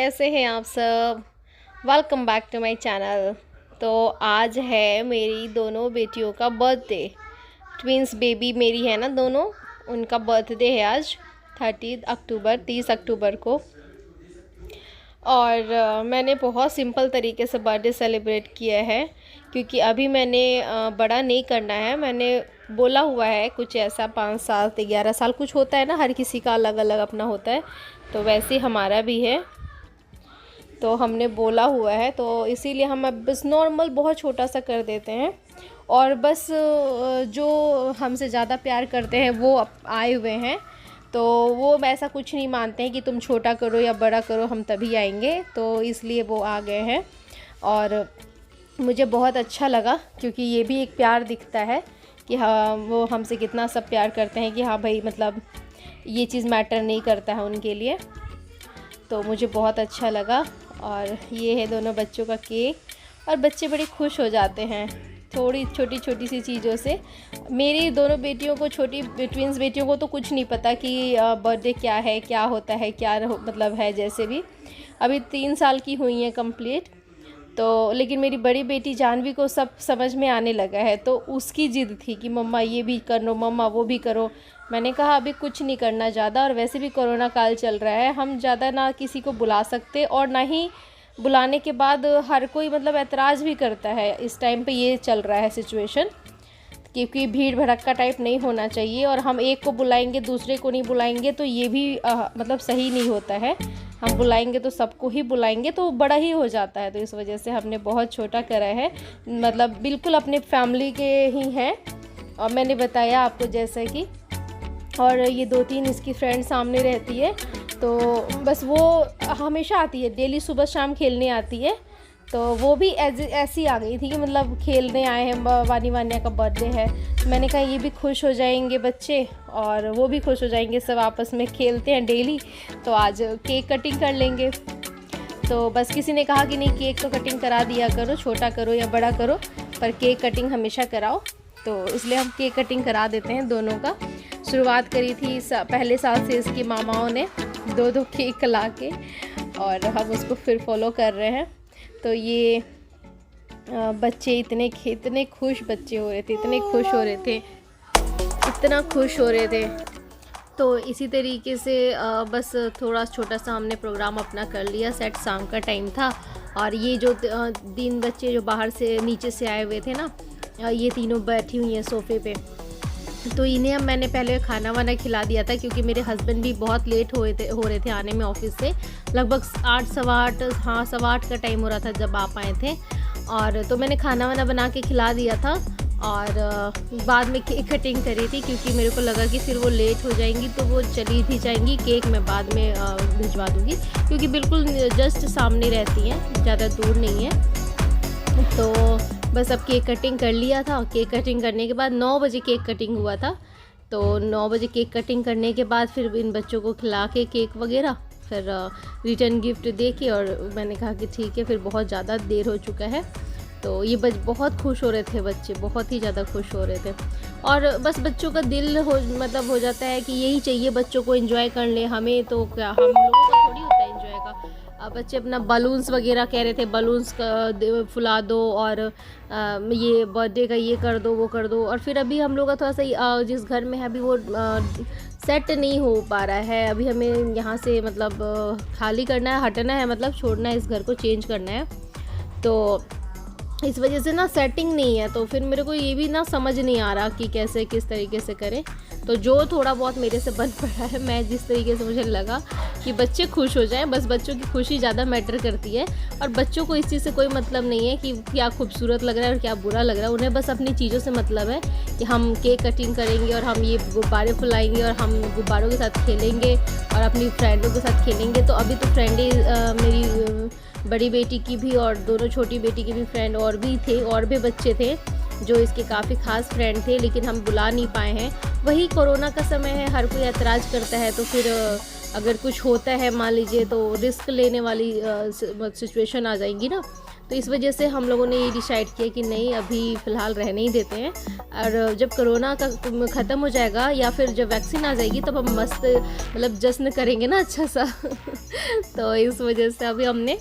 कैसे हैं आप सब। Welcome back to my channel. तो आज है मेरी दोनों बेटियों का बर्थडे। ट्विंस बेबी मेरी है ना दोनों, उनका बर्थडे है आज 30 अक्टूबर को। और मैंने बहुत सिंपल तरीके से बर्थडे सेलिब्रेट किया है, क्योंकि अभी मैंने बड़ा नहीं करना है। मैंने बोला हुआ है कुछ ऐसा 5 साल से 11 साल कुछ होता है ना, हर किसी का अलग अलग अपना होता है, तो वैसे हमारा भी है। तो हमने बोला हुआ है, तो इसीलिए हम अब बस नॉर्मल बहुत छोटा सा कर देते हैं। और बस जो हमसे ज़्यादा प्यार करते हैं वो आए हुए हैं, तो वो ऐसा कुछ नहीं मानते हैं कि तुम छोटा करो या बड़ा करो, हम तभी आएंगे, तो इसलिए वो आ गए हैं। और मुझे बहुत अच्छा लगा, क्योंकि ये भी एक प्यार दिखता है कि हाँ वो हमसे कितना सब प्यार करते हैं, कि हाँ भाई मतलब ये चीज़ मैटर नहीं करता है उनके लिए। तो मुझे बहुत अच्छा लगा। और ये है दोनों बच्चों का केक, और बच्चे बड़े खुश हो जाते हैं थोड़ी छोटी छोटी सी चीज़ों से। मेरी दोनों बेटियों को, छोटी ट्विंस बेटियों को तो कुछ नहीं पता कि बर्थडे क्या है, क्या होता है, क्या मतलब है। जैसे भी अभी 3 साल की हुई है कंप्लीट, तो लेकिन मेरी बड़ी बेटी जानवी को सब समझ में आने लगा है, तो उसकी ज़िद थी कि मम्मा ये भी करो, मम्मा वो भी करो। मैंने कहा अभी कुछ नहीं करना ज़्यादा, और वैसे भी कोरोना काल चल रहा है, हम ज़्यादा ना किसी को बुला सकते, और ना ही बुलाने के बाद हर कोई मतलब ऐतराज़ भी करता है। इस टाइम पे ये चल रहा है सिचुएशन, क्योंकि भीड़ भड़क्का टाइप नहीं होना चाहिए, और हम एक को बुलाएंगे दूसरे को नहीं बुलाएंगे तो ये भी मतलब सही नहीं होता है। हम बुलाएंगे तो सबको ही बुलाएंगे, तो बड़ा ही हो जाता है। तो इस वजह से हमने बहुत छोटा करा है, मतलब बिल्कुल अपने फैमिली के ही हैं। और मैंने बताया आपको जैसा कि, और ये 2-3 इसकी फ्रेंड सामने रहती है, तो बस वो हमेशा आती है, डेली सुबह शाम खेलने आती है। तो वो भी ऐसी आ गई थी कि मतलब खेलने आए हैं, वानिया का बर्थडे है। तो मैंने कहा ये भी खुश हो जाएंगे बच्चे, और वो भी खुश हो जाएंगे, सब आपस में खेलते हैं डेली, तो आज केक कटिंग कर लेंगे। तो बस किसी ने कहा कि नहीं, केक तो कटिंग करा दिया करो, छोटा करो या बड़ा करो, पर केक कटिंग हमेशा कराओ। तो इसलिए हम केक कटिंग करा देते हैं दोनों का। शुरुआत करी थी पहले साल से इसकी मामाओं ने 2-2 केक ला के, और हम उसको फिर फॉलो कर रहे हैं। तो ये बच्चे इतने खुश बच्चे हो रहे थे, इतने खुश हो रहे थे, इतना खुश हो रहे थे। तो इसी तरीके से बस थोड़ा छोटा सा हमने प्रोग्राम अपना कर लिया सेट। शाम का टाइम था, और ये जो 3 बच्चे जो बाहर से नीचे से आए हुए थे ना, ये तीनों बैठी हुई हैं सोफ़े पे। तो इन्हें मैंने पहले खाना वाना खिला दिया था, क्योंकि मेरे हस्बैंड भी बहुत लेट हो रहे थे आने में ऑफिस से। लगभग 8, सवा 8, हाँ 8:15 का टाइम हो रहा था जब आप आए थे। और तो मैंने खाना वाना बना के खिला दिया था, और बाद में केक कटिंग करी थी, क्योंकि मेरे को लगा कि फिर वो लेट हो जाएंगी, तो वो चली भी जाएंगी। केक मैं बाद में भिजवा दूँगी, क्योंकि बिल्कुल जस्ट सामने रहती हैं, ज़्यादा दूर नहीं है। तो बस अब केक कटिंग कर लिया था। केक कटिंग करने के बाद 9 बजे केक कटिंग हुआ था, तो 9 बजे केक कटिंग करने के बाद फिर इन बच्चों को खिला के केक वगैरह, फिर रिटर्न गिफ्ट दे के, और मैंने कहा कि ठीक है, फिर बहुत ज़्यादा देर हो चुका है। तो ये बहुत खुश हो रहे थे बच्चे, बहुत ही ज़्यादा खुश हो रहे थे। और बस बच्चों का दिल हो जाता है कि यही चाहिए, बच्चों को एंजॉय कर ले। हमें तो क्या, हम लोगों को थोड़ी होता है एंजॉय का। बच्चे अपना बलून्स वगैरह कह रहे थे, बलून्स का फुला दो, और ये बर्थडे का ये कर दो, वो कर दो। और फिर अभी हम लोग का थोड़ा सा जिस घर में है अभी वो सेट नहीं हो पा रहा है। अभी हमें यहाँ से मतलब खाली करना है, हटना है, मतलब छोड़ना है, इस घर को चेंज करना है। तो इस वजह से ना सेटिंग नहीं है, तो फिर मेरे को ये भी ना समझ नहीं आ रहा कि कैसे किस तरीके से करें। तो जो थोड़ा बहुत मेरे से बन पड़ा है, मैं जिस तरीके से मुझे लगा कि बच्चे खुश हो जाएं, बस बच्चों की खुशी ज़्यादा मैटर करती है। और बच्चों को इस चीज़ से कोई मतलब नहीं है कि क्या खूबसूरत लग रहा है और क्या बुरा लग रहा है। उन्हें बस अपनी चीज़ों से मतलब है कि हम केक कटिंग करेंगे, और हम ये गुब्बारे फुलाएंगे, और हम गुब्बारों के साथ खेलेंगे, और अपनी फ्रेंडों के साथ खेलेंगे। तो अभी तो फ्रेंडें मेरी बड़ी बेटी की भी और दोनों छोटी बेटी की भी फ्रेंड और भी थे, और भी बच्चे थे जो इसके काफ़ी ख़ास फ्रेंड थे, लेकिन हम बुला नहीं पाए हैं। वही कोरोना का समय है, हर कोई ऐतराज़ करता है, तो फिर अगर कुछ होता है मान लीजिए, तो रिस्क लेने वाली सिचुएशन आ जाएंगी ना। तो इस वजह से हम लोगों ने ये डिसाइड किया कि नहीं, अभी फ़िलहाल रहने ही देते हैं, और जब कोरोना का ख़त्म हो जाएगा या फिर जब वैक्सीन आ जाएगी तब हम मस्त मतलब जश्न करेंगे ना अच्छा सा। तो इस वजह से अभी हमने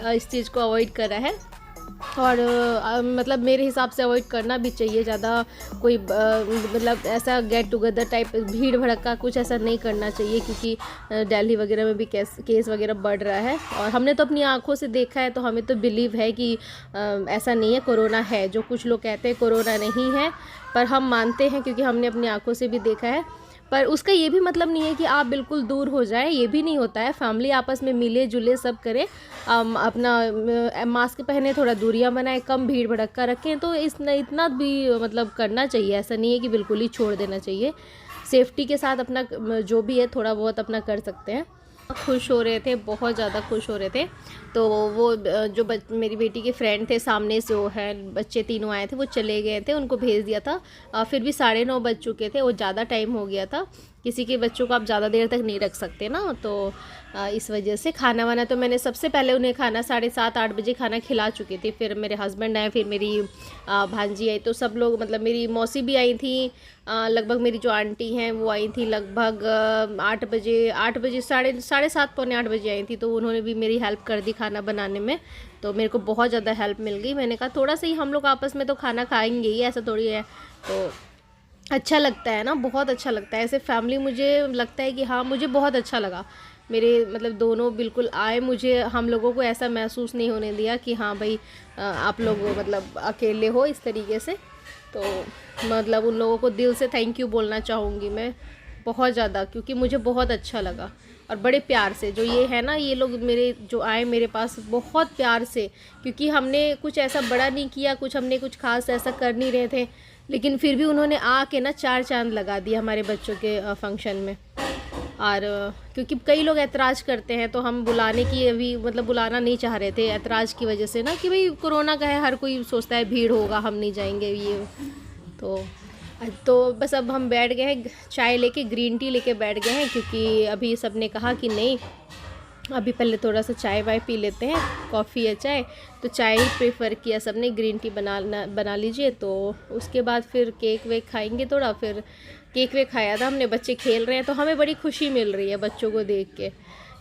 इस चीज़ को अवॉइड करा है, और मतलब मेरे हिसाब से अवॉइड करना भी चाहिए। ज़्यादा कोई मतलब ऐसा गेट टुगेदर टाइप भीड़ भड़का कुछ ऐसा नहीं करना चाहिए, क्योंकि दिल्ली वगैरह में भी केस वगैरह बढ़ रहा है, और हमने तो अपनी आंखों से देखा है, तो हमें तो बिलीव है कि ऐसा नहीं है, कोरोना है। जो कुछ लोग कहते हैं कोरोना नहीं है, पर हम मानते हैं क्योंकि हमने अपनी आंखों से भी देखा है। पर उसका ये भी मतलब नहीं है कि आप बिल्कुल दूर हो जाएं, ये भी नहीं होता है। फैमिली आपस में मिले जुले सब करें, अपना मास्क पहने, थोड़ा दूरियां बनाएं, कम भीड़ भड़क्का रखें, तो इतना भी मतलब करना चाहिए। ऐसा नहीं है कि बिल्कुल ही छोड़ देना चाहिए। सेफ्टी के साथ अपना जो भी है थोड़ा बहुत अपना कर सकते हैं। खुश हो रहे थे, बहुत ज़्यादा खुश हो रहे थे। तो वो जो मेरी बेटी के फ्रेंड थे सामने से, वो है बच्चे तीनों आए थे, वो चले गए थे, उनको भेज दिया था। फिर भी 9:30 बज चुके थे, वो ज़्यादा टाइम हो गया था। किसी के बच्चों को आप ज़्यादा देर तक नहीं रख सकते ना, तो इस वजह से खाना वाना तो मैंने सबसे पहले उन्हें खाना 7:30-8 बजे खाना खिला चुकी थी। फिर मेरे हस्बैंड आए, फिर मेरी भांजी आई, तो सब लोग मतलब मेरी मौसी भी आई थी, लगभग मेरी जो आंटी हैं वो आई थी लगभग 8 बजे 7:30 पौने 8 बजे आई थी। तो उन्होंने भी मेरी हेल्प कर दी खाना बनाने में, तो मेरे को बहुत ज़्यादा हेल्प मिल गई। मैंने कहा थोड़ा सा ही हम लोग आपस में तो खाना खाएंगे ही, ऐसा थोड़ी है। तो अच्छा लगता है ना, बहुत अच्छा लगता है ऐसे फैमिली। मुझे लगता है कि हाँ, मुझे बहुत अच्छा लगा। मेरे मतलब दोनों बिल्कुल आए, मुझे हम लोगों को ऐसा महसूस नहीं होने दिया कि हाँ भाई आप लोग मतलब अकेले हो इस तरीके से। तो मतलब उन लोगों को दिल से थैंक यू बोलना चाहूँगी मैं बहुत ज़्यादा, क्योंकि मुझे बहुत अच्छा लगा। और बड़े प्यार से जो ये है ना, ये लोग मेरे जो आए मेरे पास बहुत प्यार से, क्योंकि हमने कुछ ऐसा बड़ा नहीं किया, हमने कुछ खास ऐसा कर नहीं रहे थे, लेकिन फिर भी उन्होंने आके ना 4 चांद लगा दिया हमारे बच्चों के फंक्शन में। और क्योंकि कई लोग ऐतराज़ करते हैं, तो हम बुलाने की अभी मतलब बुलाना नहीं चाह रहे थे ऐतराज़ की वजह से ना, कि भाई कोरोना का है, हर कोई सोचता है भीड़ होगा, हम नहीं जाएंगे ये। तो बस अब हम बैठ गए हैं, चाय लेके, ग्रीन टी लेके बैठ गए हैं, क्योंकि अभी सब ने कहा कि नहीं, अभी पहले थोड़ा सा चाय वाय पी लेते हैं, कॉफ़ी या चाय। तो चाय ही प्रेफर किया सबने, ग्रीन टी बना लीजिए। तो उसके बाद फिर केक वेक खाएंगे थोड़ा। फिर केक वेक खाया था हमने, बच्चे खेल रहे हैं, तो हमें बड़ी खुशी मिल रही है बच्चों को देख के,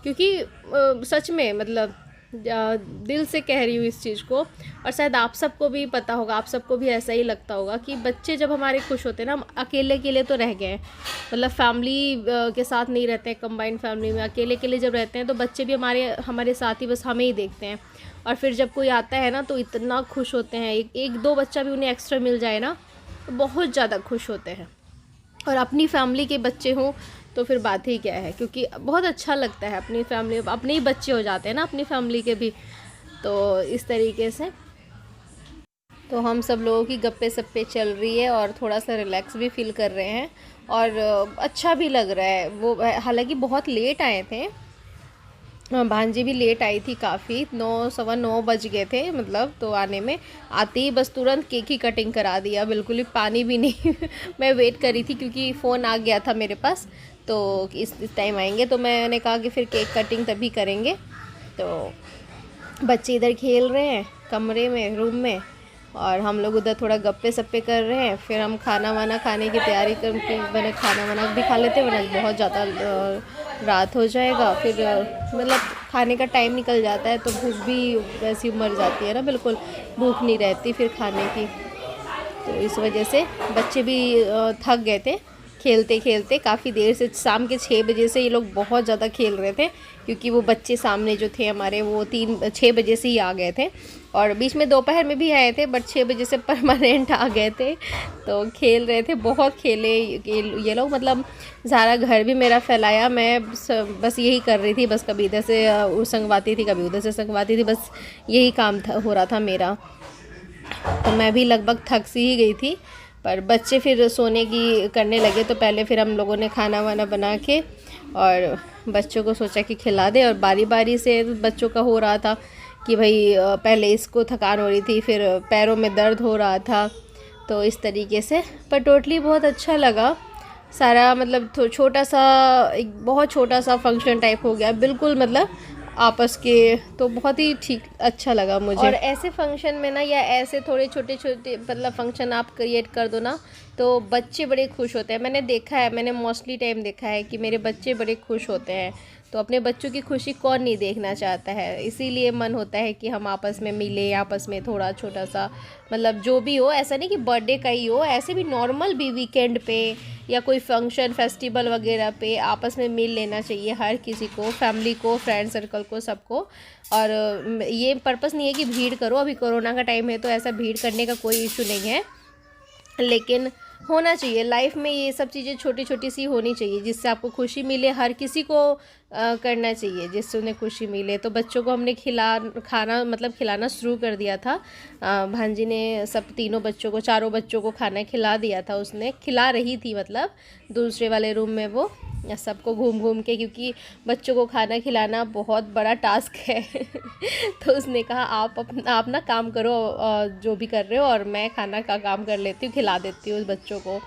क्योंकि सच में मतलब दिल से कह रही हूँ इस चीज़ को। और शायद आप सबको भी पता होगा, आप सबको भी ऐसा ही लगता होगा कि बच्चे जब हमारे खुश होते हैं ना, हम अकेले तो रह गए, मतलब फैमिली के साथ नहीं रहते हैं, कंबाइंड फैमिली में अकेले जब रहते हैं, तो बच्चे भी हमारे साथ ही बस हमें ही देखते हैं। और फिर जब कोई आता है ना, तो इतना खुश होते हैं, एक दो बच्चा भी उन्हें एक्स्ट्रा मिल जाए ना, तो बहुत ज़्यादा खुश होते हैं। और अपनी फैमिली के बच्चे हों तो फिर बात ही क्या है, क्योंकि बहुत अच्छा लगता है। अपनी फैमिली, अपने ही बच्चे हो जाते हैं ना अपनी फैमिली के भी। तो इस तरीके से तो हम सब लोगों की गप्पे सप्पे चल रही है, और थोड़ा सा रिलैक्स भी फील कर रहे हैं, और अच्छा भी लग रहा है। वो हालांकि बहुत लेट आए थे, भांजी भी लेट आई थी काफ़ी, 9 सवा 9 बज गए थे मतलब। तो आने में, आते ही बस तुरंत केक ही कटिंग करा दिया, बिल्कुल ही पानी भी नहीं। मैं वेट करी थी क्योंकि फ़ोन आ गया था मेरे पास, तो इस टाइम आएंगे, तो मैंने कहा कि फिर केक कटिंग तभी करेंगे। तो बच्चे इधर खेल रहे हैं कमरे में, रूम में, और हम लोग उधर थोड़ा गप्पे सप्पे कर रहे हैं। फिर हम खाना वाना खाने की तैयारी करके, मैंने खाना वाना भी खा लेते, वरना बहुत ज़्यादा रात हो जाएगा। फिर मतलब खाने का टाइम निकल जाता है, तो भूख भी वैसी मर जाती है ना, बिल्कुल भूख नहीं रहती फिर खाने की। तो इस वजह से बच्चे भी थक गए थे खेलते खेलते काफ़ी देर से। शाम के 6 बजे से ये लोग बहुत ज़्यादा खेल रहे थे, क्योंकि वो बच्चे सामने जो थे हमारे, वो 6 बजे से ही आ गए थे, और बीच में दोपहर में भी आए थे, बट 6 बजे से परमानेंट आ गए थे। तो खेल रहे थे, बहुत खेले ये लोग, मतलब सारा घर भी मेरा फैलाया। मैं बस यही कर रही थी, बस कभी इधर से संगवाती थी, कभी उधर से संगवाती थी, बस यही काम हो रहा था मेरा। तो मैं भी लगभग थक सी ही गई थी, पर बच्चे फिर सोने की करने लगे। तो पहले फिर हम लोगों ने खाना वाना बना के और बच्चों को सोचा कि खिला दे, और बारी बारी से बच्चों का हो रहा था कि भाई पहले इसको थकान हो रही थी, फिर पैरों में दर्द हो रहा था, तो इस तरीके से। पर टोटली बहुत अच्छा लगा सारा, मतलब छोटा सा, एक बहुत छोटा सा फंक्शन टाइप हो गया, बिल्कुल मतलब आपस के, तो बहुत ही ठीक अच्छा लगा मुझे। और ऐसे फंक्शन में ना, या ऐसे थोड़े छोटे छोटे मतलब फंक्शन आप क्रिएट कर दो ना, तो बच्चे बड़े खुश होते हैं। मैंने देखा है, मैंने मोस्टली टाइम देखा है कि मेरे बच्चे बड़े खुश होते हैं। तो अपने बच्चों की खुशी कौन नहीं देखना चाहता है, इसीलिए मन होता है कि हम आपस में मिले, आपस में थोड़ा छोटा सा मतलब जो भी हो, ऐसा नहीं कि बर्थडे का ही हो, ऐसे भी नॉर्मल भी वीकेंड पे या कोई फंक्शन फेस्टिवल वगैरह पे आपस में मिल लेना चाहिए हर किसी को, फैमिली को, फ्रेंड सर्कल को, सबको। और ये पर्पस नहीं है कि भीड़ करो, अभी कोरोना का टाइम है तो ऐसा भीड़ करने का कोई इशू नहीं है, लेकिन होना चाहिए लाइफ में ये सब चीज़ें छोटी छोटी सी होनी चाहिए जिससे आपको खुशी मिले। हर किसी को करना चाहिए जिससे उन्हें खुशी मिले। तो बच्चों को हमने खाना मतलब खिलाना शुरू कर दिया था। भांजी ने सब तीनों बच्चों को, चारों बच्चों को खाना खिला दिया था, उसने खिला रही थी मतलब दूसरे वाले रूम में वो सबको घूम घूम के, क्योंकि बच्चों को खाना खिलाना बहुत बड़ा टास्क है। तो उसने कहा आप ना काम करो जो भी कर रहे हो, और मैं खाना का काम कर लेती हूँ, खिला देती हूँ बच्चों को।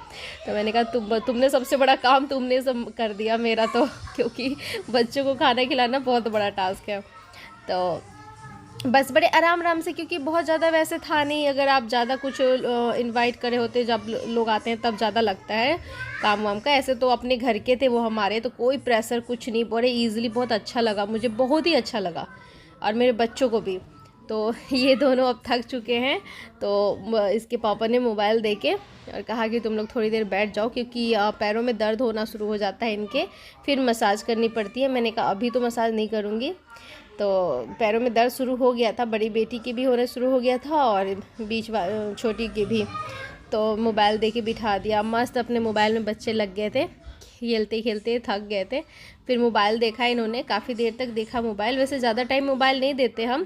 तो मैंने कहा तुमने सबसे बड़ा काम तुमने सब कर दिया मेरा तो, क्योंकि बच्चों को खाना खिलाना बहुत बड़ा टास्क है। तो बस बड़े आराम आराम से, क्योंकि बहुत ज़्यादा वैसे था नहीं, अगर आप ज़्यादा कुछ इनवाइट करे होते, जब लोग आते हैं तब ज़्यादा लगता है काम वाम का। ऐसे तो अपने घर के थे वो हमारे, तो कोई प्रेशर कुछ नहीं, बड़े ईजिली, बहुत अच्छा लगा मुझे, बहुत ही अच्छा लगा, और मेरे बच्चों को भी। तो ये दोनों अब थक चुके हैं, तो इसके पापा ने मोबाइल दे के और कहा कि तुम लोग थोड़ी देर बैठ जाओ, क्योंकि पैरों में दर्द होना शुरू हो जाता है इनके, फिर मसाज करनी पड़ती है। मैंने कहा अभी तो मसाज नहीं करूँगी। तो पैरों में दर्द शुरू हो गया था, बड़ी बेटी की भी होने शुरू हो गया था और छोटी की भी। तो मोबाइल दे के बिठा दिया, मस्त अपने मोबाइल में बच्चे लग गए थे, खेलते खेलते थक गए थे। फिर मोबाइल देखा इन्होंने, काफ़ी देर तक देखा मोबाइल। वैसे ज़्यादा टाइम मोबाइल नहीं देते हम,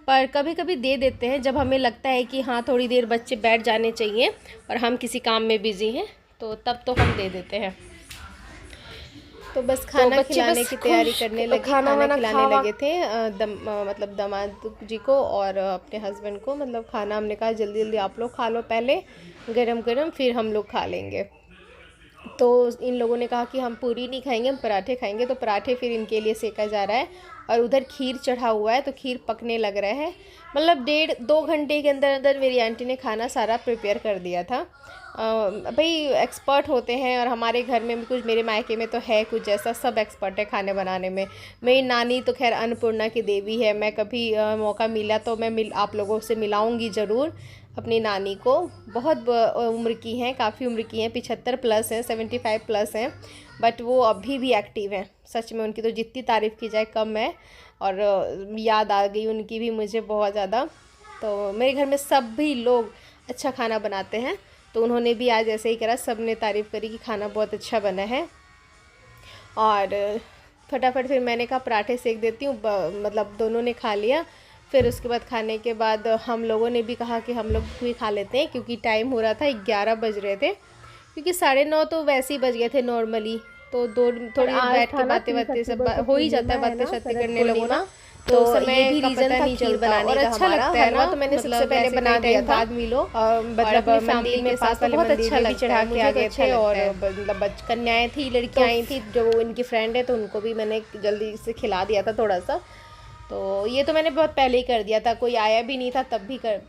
पर कभी कभी दे देते हैं जब हमें लगता है कि हाँ थोड़ी देर बच्चे बैठ जाने चाहिए और हम किसी काम में बिज़ी हैं, तो तब तो हम दे देते हैं। तो बस खाना खिलाने की तैयारी करने लगे, खाना खिलाने लगे थे मतलब दामाद जी को और अपने हस्बैंड को। मतलब खाना हमने कहा जल्दी जल्दी आप लोग खा लो पहले, गरम गरम, फिर हम लोग खा लेंगे। तो इन लोगों ने कहा कि हम पूरी नहीं खाएंगे, हम पराठे खाएंगे। तो पराठे फिर इनके लिए सेका जा रहा है, और उधर खीर चढ़ा हुआ है, तो खीर पकने लग रहा है। मतलब 1.5-2 घंटे के अंदर अंदर मेरी आंटी ने खाना सारा प्रिपेयर कर दिया था। भाई एक्सपर्ट होते हैं, और हमारे घर में भी कुछ, मेरे मायके में तो है कुछ जैसा, सब एक्सपर्ट है खाने बनाने में। मेरी नानी तो खैर अन्नपूर्णा की देवी है, मैं कभी मौका मिला तो मैं आप लोगों से मिलाऊंगी ज़रूर अपनी नानी को। बहुत उम्र की हैं, काफ़ी उम्र की हैं, 75 प्लस हैं, 75 प्लस हैं, बट वो अभी भी एक्टिव हैं। सच में उनकी तो जितनी तारीफ़ की जाए कम है। और याद आ गई उनकी भी मुझे बहुत ज़्यादा। तो मेरे घर में सभी लोग अच्छा खाना बनाते हैं, तो उन्होंने भी आज ऐसे ही करा, सब ने तारीफ़ करी कि खाना बहुत अच्छा बना है। और फटाफट फिर मैंने कहा पराठे सेक देती हूँ, मतलब दोनों ने खा लिया। फिर उसके बाद खाने के बाद हम लोगों ने भी कहा कि हम लोग भी खा लेते हैं, क्योंकि टाइम हो रहा था 11 बज रहे थे, क्योंकि 9:30 तो वैसे ही बज गए थे नॉर्मली। तो थोड़ी देर बैठ के बातें बातें सब हो ही जाता है, बातें शातें करने लगो ना, तो ये भी रीज़न था खीर बनाने का। अच्छा लगता है ना, तो मैंने सबसे पहले बना दिया था। बाद मिलो मतलब मंदिर में पास वाले बहुत अच्छा लग चढ़ा के आ गए थे, और मतलब कन्याएं थी, लड़कियाँ आई थी जो इनकी फ्रेंड है, तो उनको भी मैंने जल्दी से खिला दिया था थोड़ा सा। तो ये तो मैंने बहुत पहले ही कर दिया था, कोई आया भी नहीं था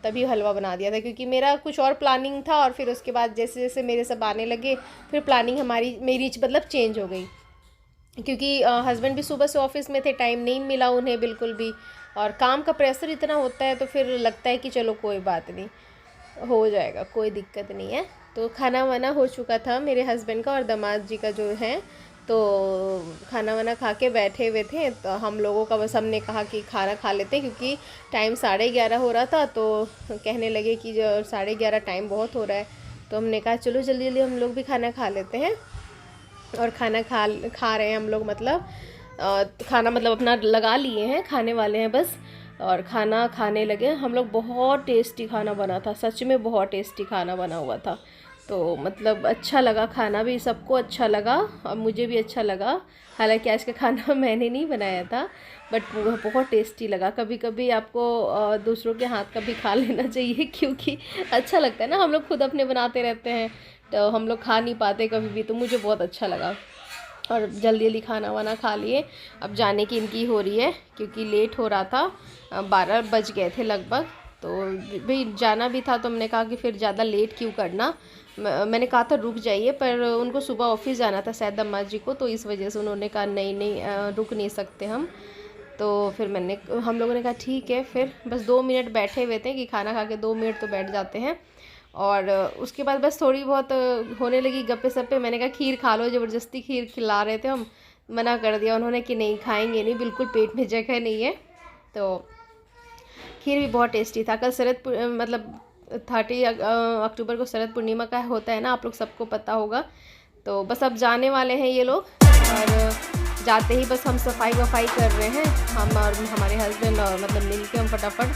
तभी हलवा बना दिया था, क्योंकि मेरा कुछ और प्लानिंग था। और फिर उसके बाद जैसे जैसे मेरे सब आने लगे, फिर प्लानिंग मेरी मतलब चेंज हो गई, क्योंकि हस्बैंड भी सुबह से ऑफिस में थे, टाइम नहीं मिला उन्हें बिल्कुल भी, और काम का प्रेशर इतना होता है, तो फिर लगता है कि चलो कोई बात नहीं, हो जाएगा, कोई दिक्कत नहीं है। तो खाना वाना हो चुका था मेरे हस्बैंड का और दामाद जी का जो है, तो खाना वाना खा के बैठे हुए थे। तो हम लोगों का बस, हमने कहा कि खाना खा लेते हैं, क्योंकि टाइम 11:30 हो रहा था, तो कहने लगे कि जो 11:30 टाइम बहुत हो रहा है। तो हमने कहा चलो जल्दी जल्दी हम लोग भी खाना खा लेते हैं। और खाना खा रहे हैं हम लोग, मतलब खाना मतलब अपना लगा लिए हैं, खाने वाले हैं बस, और खाना खाने लगे हम लोग। बहुत टेस्टी खाना बना था, सच में बहुत टेस्टी खाना बना हुआ था। तो मतलब अच्छा लगा, खाना भी सबको अच्छा लगा और मुझे भी अच्छा लगा। हालांकि आज का खाना मैंने नहीं बनाया था, बट बहुत टेस्टी लगा। कभी कभी आपको दूसरों के हाथ का भी खा लेना चाहिए, क्योंकि अच्छा लगता है ना, हम लोग खुद अपने बनाते रहते हैं तो हम लोग खा नहीं पाते कभी भी, तो मुझे बहुत अच्छा लगा। और जल्दी जल्दी खाना वाना खा लिए। अब जाने की इनकी हो रही है क्योंकि लेट हो रहा था, 12 बज गए थे लगभग। तो भाई जाना भी था तो हमने कहा कि फिर ज़्यादा लेट क्यों करना। मैंने कहा था रुक जाइए, पर उनको सुबह ऑफिस जाना था शायद अम्मा जी को, तो इस वजह से उन्होंने कहा नहीं नहीं रुक नहीं सकते हम। तो फिर हम लोगों ने कहा ठीक है, फिर बस 2 मिनट बैठे हुए थे कि खाना खा के 2 मिनट तो बैठ जाते हैं। और उसके बाद बस थोड़ी बहुत होने लगी गप्पे सप्पे। मैंने कहा खीर खा लो, ज़बरदस्ती खीर खिला रहे थे हम, मना कर दिया उन्होंने कि नहीं खाएंगे नहीं, बिल्कुल पेट में जगह नहीं है। तो खीर भी बहुत टेस्टी था। कल शरद मतलब 30 अक्टूबर को शरद पूर्णिमा का होता है ना, आप लोग सबको पता होगा। तो बस अब जाने वाले हैं ये लोग, और जाते ही बस हम सफाई वफाई कर रहे हैं, हम और हमारे हस्बैंड, और मतलब मिल के हम फटाफट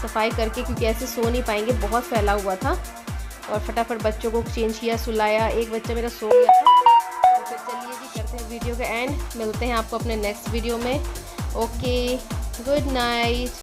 सफाई करके, क्योंकि ऐसे सो नहीं पाएंगे, बहुत फैला हुआ था। और फटाफट बच्चों को चेंज किया, सुलाया, एक बच्चा मेरा सो गया था। तो फिर चलिए जी करते हैं वीडियो का एंड, मिलते हैं आपको अपने नेक्स्ट वीडियो में। Okay, good night.